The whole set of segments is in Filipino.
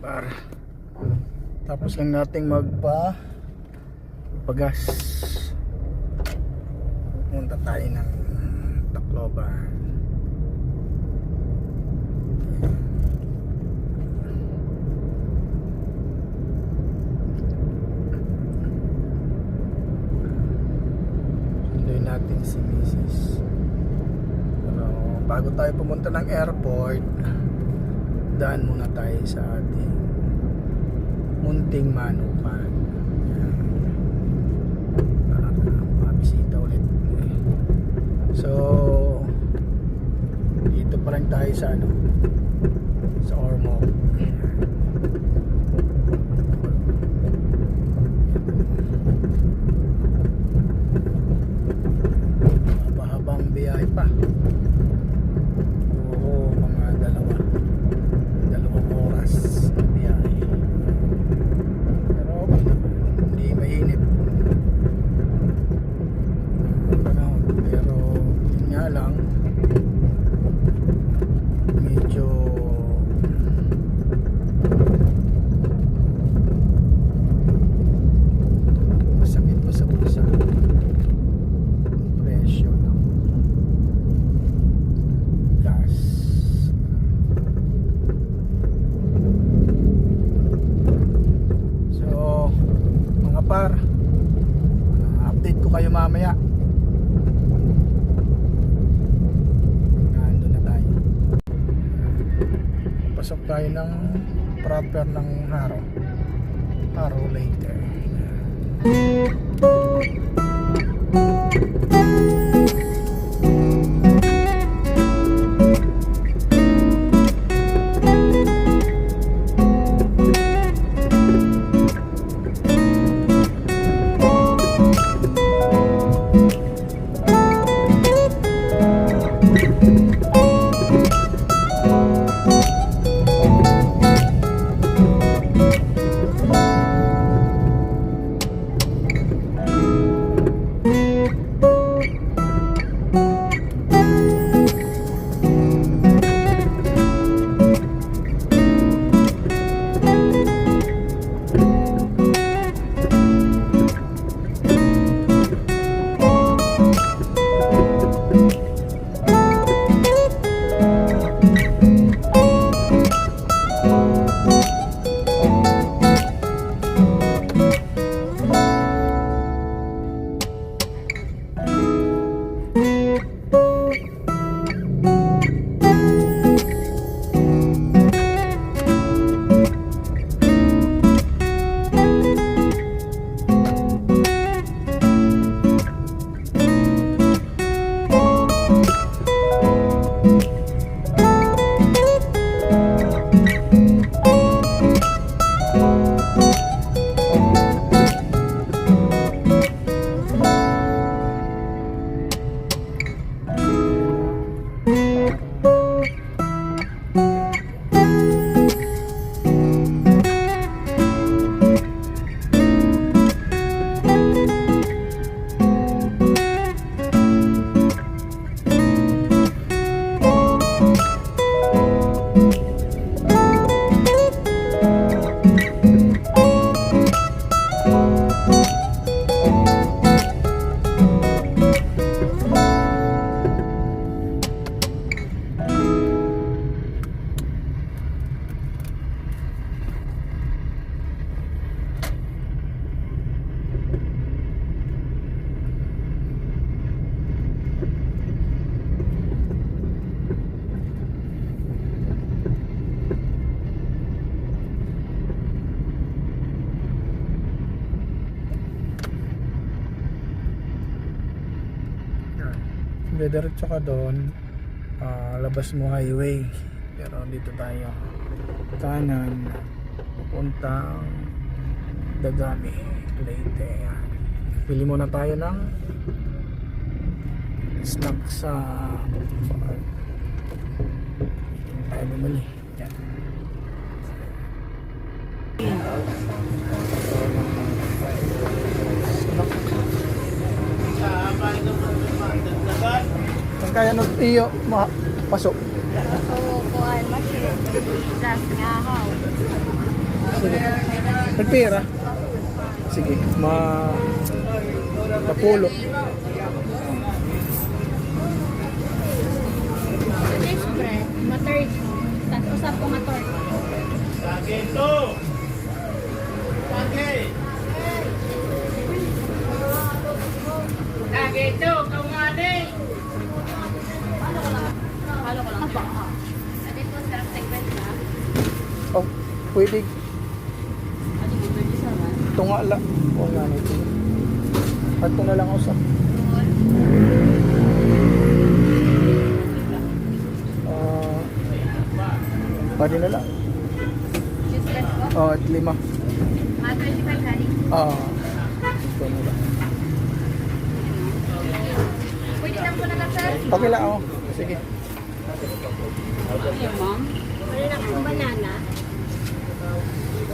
par. Tapos lang nating pagas. Punta tayo ng Tacloban. Sunduin natin si Mrs. Pero bago tayo pumunta ng airport, daan muna tayo sa ating munting manukan. Para mabisita ulit. So dito pa lang tayo sa sa Ormoc. Habang biyahe pa. Oo, mga dalawang oras na biyahe. Pero okay naman, hindi mainit. Pero yun nga lang, medyo masakit pa sa bulsa presyo ng gas. So mga par, update ko kayo mamaya. Nandun na tayo, pasok tayo ng proper ng Haro later. Diretso ka doon, labas mo highway, pero dito tayo kanan papuntang Dagami, Leyte. Pili muna tayo ng snack sa tayo bumili. Yan. Kaya no iyo pasok. Oo, kuan masih. Das ngahaw. Sige. Nagpira. Sige. Mapulo. Fish bread, ma-third. Tapos usap ko ma-third. Halo ko lang. Sabi ko, sarap segment ba? Oh, pwede. Ano yung pwede sa man? Ito nga lang. O nga nito. At ito na lang usap. Pwede na lang. Useless ko? Oh, at 5. Ah, 25 kali. Ito na lang. Pwede lang po na lang, sir? Okay lang, oh. Sige. Ano yung ma'am? Wala na akong banana.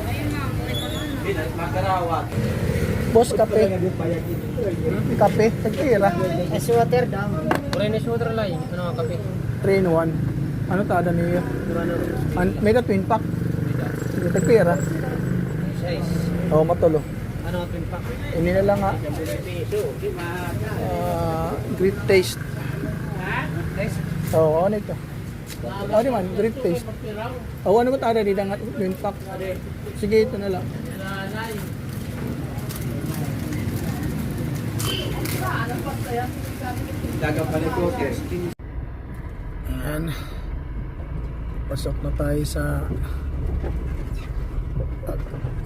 Ayun ma'am, may banana. Boss, kape. Kape, nagpira. Ice water daw. Orange water lang. Ano ang kape? 3 in 1. Ano tada niyo? May na twin pack. Sige, nagpira. Size. Oh, matulo. Ano ang pinpak? Ini na lang, ha. Great taste. Nice. Oh, ano ito? Oh, di man, great taste. Oh, ano ba tada dito nga twin pack? Sige, ito na lang. Dagang pala po. Ayan. Pasok na tayo sa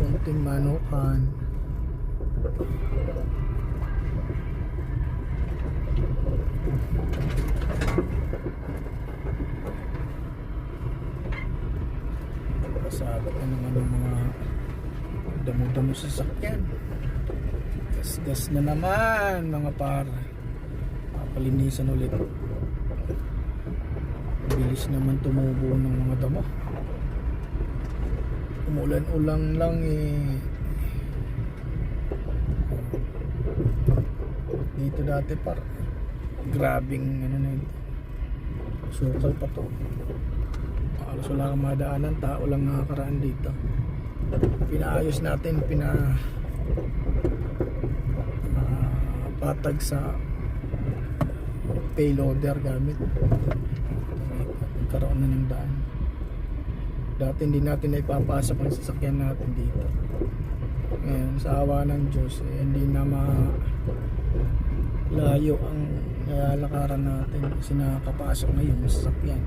kunting manukan. Pasabot na naman ng mga damo-damo sa sakyan. Gas-gas na naman mga par. Papalinisan ulit. Bilis naman tumubo ng mga damo. Umulan-ulang lang eh. Dito dati par grabing ano na yun. Sukal pa to. Halos wala kang madaanan, tao lang nakakaraan dito. Pinaayos natin, patag sa payloader gamit. Nagkaroon na ng daan. Dati hindi natin na ipapasok ang sasakyan natin dito. Ngayon, sa awa ng Diyos, hindi na layo ang lalakaran natin kasi nakakapasok na yung sasakyan.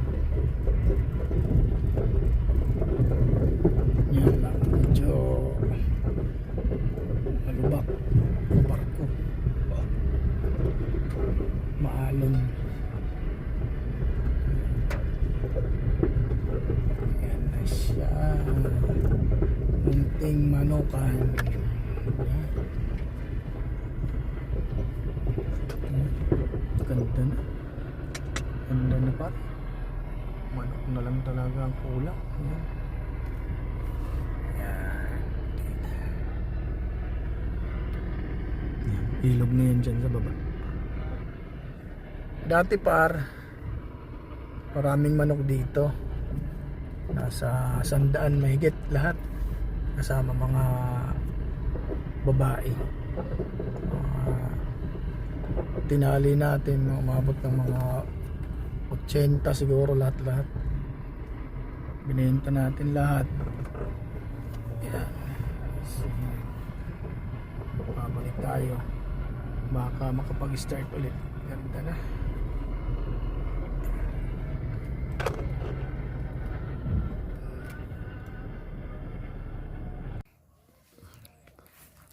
Yan lang, medyo malubak ang barko, maalon. Yan na siya, munting manukan. Ganda na, ganda na pa. Manok na lang talaga ang kulak. Yan. Ilog na yan dyan sa baba. Dati par maraming manok dito. Nasa 100 mahigit lahat. Kasama mga babae. Tinali natin, umabot ng mga 80 siguro lahat-lahat. Binenta natin lahat. Yan. Babalik tayo. Baka makapag-start ulit. Ganda na.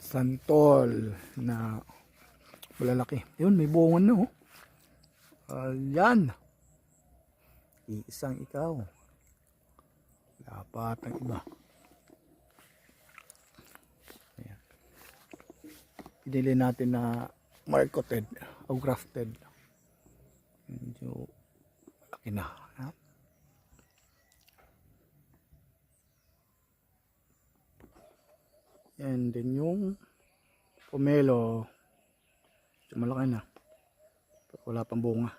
Santol na malalaki. Yun, may buwangan na, oh. Ayan. Iisang ikaw. Dapat ang iba. Ayan. Pinili natin na marketed o grafted. Medyo malaki na. Ha? And then yung pomelo, malaki na. Wala pang bunga.